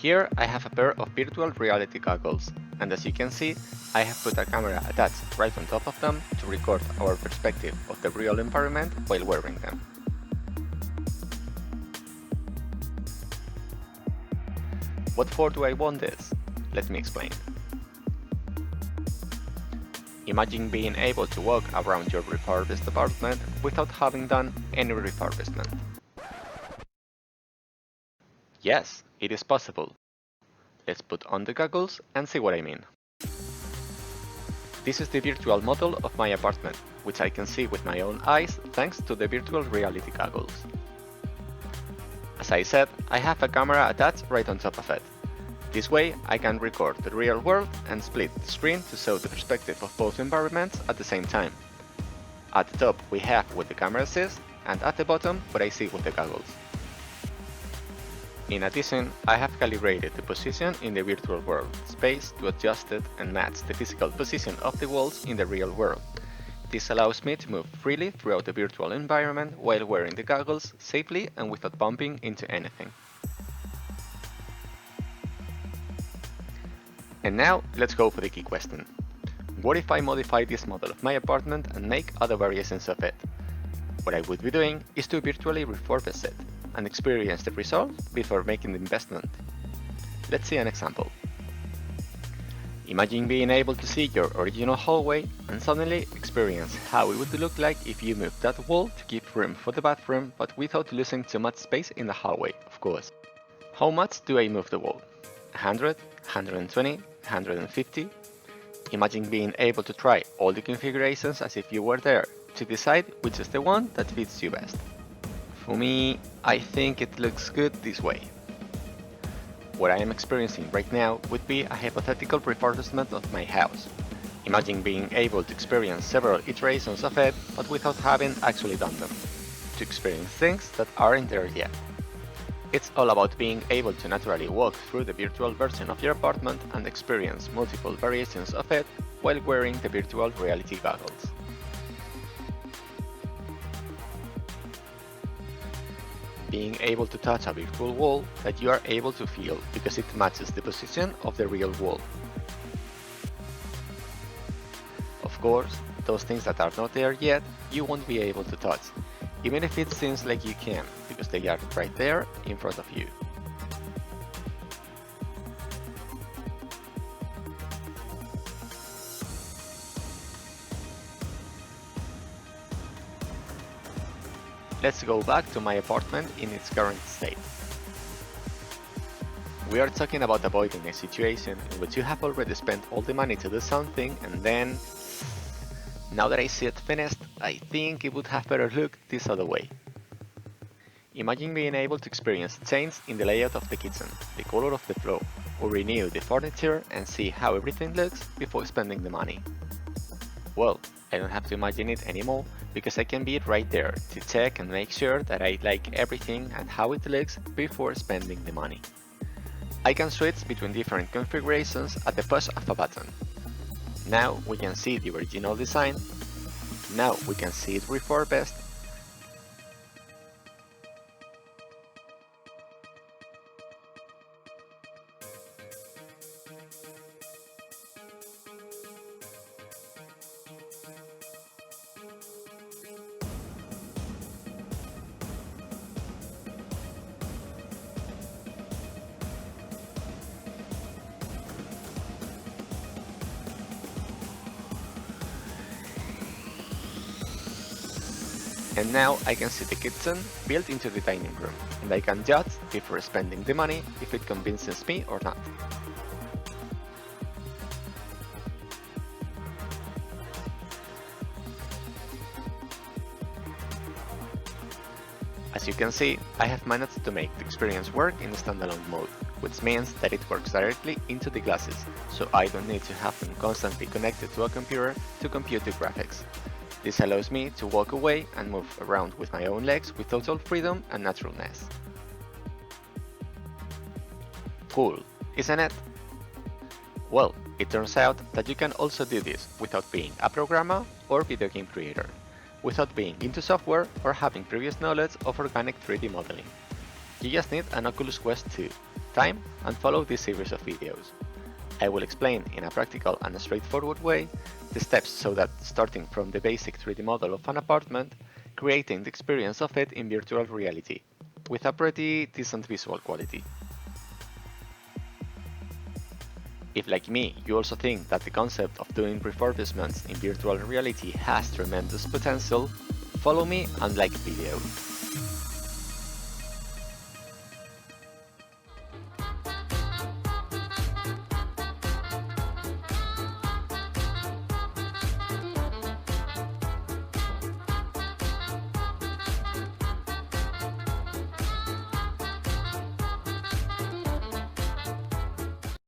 Here I have a pair of virtual reality goggles, and as you can see, I have put a camera attached right on top of them to record our perspective of the real environment while wearing them. What for do I want this? Let me explain. Imagine being able to walk around your refurbished apartment without having done any refurbishment. Yes, it is possible. Let's put on the goggles and see what I mean. This is the virtual model of my apartment, which I can see with my own eyes thanks to the virtual reality goggles. As I said, I have a camera attached right on top of it. This way I can record the real world and split the screen to show the perspective of both environments at the same time. At the top we have what the camera sees, and at the bottom what I see with the goggles. In addition, I have calibrated the position in the virtual world space to adjust it and match the physical position of the walls in the real world. This allows me to move freely throughout the virtual environment while wearing the goggles safely and without bumping into anything. And now, let's go for the key question. What if I modify this model of my apartment and make other variations of it? What I would be doing is to virtually refurbish it and experience the results before making the investment. Let's see an example. Imagine being able to see your original hallway and suddenly experience how it would look like if you moved that wall to give room for the bathroom, but without losing too much space in the hallway, of course. How much do I move the wall? 100, 120, 150? Imagine being able to try all the configurations as if you were there, to decide which is the one that fits you best. For me, I think it looks good this way. What I am experiencing right now would be a hypothetical refurbishment of my house. Imagine being able to experience several iterations of it, but without having actually done them. To experience things that aren't there yet. It's all about being able to naturally walk through the virtual version of your apartment and experience multiple variations of it while wearing the virtual reality goggles. Being able to touch a virtual wall that you are able to feel because it matches the position of the real wall. Of course, those things that are not there yet, you won't be able to touch, even if it seems like you can, because they are right there in front of you. Let's go back to my apartment in its current state. We are talking about avoiding a situation in which you have already spent all the money to do something and then, now that I see it finished, I think it would have better look this other way. Imagine being able to experience change in the layout of the kitchen, the color of the floor, or renew the furniture and see how everything looks before spending the money. Well, I don't have to imagine it anymore because I can be right there to check and make sure that I like everything and how it looks before spending the money. I can switch between different configurations at the push of a button. Now we can see the original design. Now we can see it refurbished. And now I can see the kitchen built into the dining room, and I can judge before spending the money if it convinces me or not. As you can see, I have managed to make the experience work in standalone mode, which means that it works directly into the glasses, so I don't need to have them constantly connected to a computer to compute the graphics. This allows me to walk away and move around with my own legs with total freedom and naturalness. Cool, isn't it? Well, it turns out that you can also do this without being a programmer or video game creator, without being into software or having previous knowledge of organic 3D modeling. You just need an Oculus Quest 2, time and follow this series of videos. I will explain in a practical and straightforward way the steps so that starting from the basic 3D model of an apartment, creating the experience of it in virtual reality, with a pretty decent visual quality. If like me, you also think that the concept of doing refurbishments in virtual reality has tremendous potential, follow me and like the video.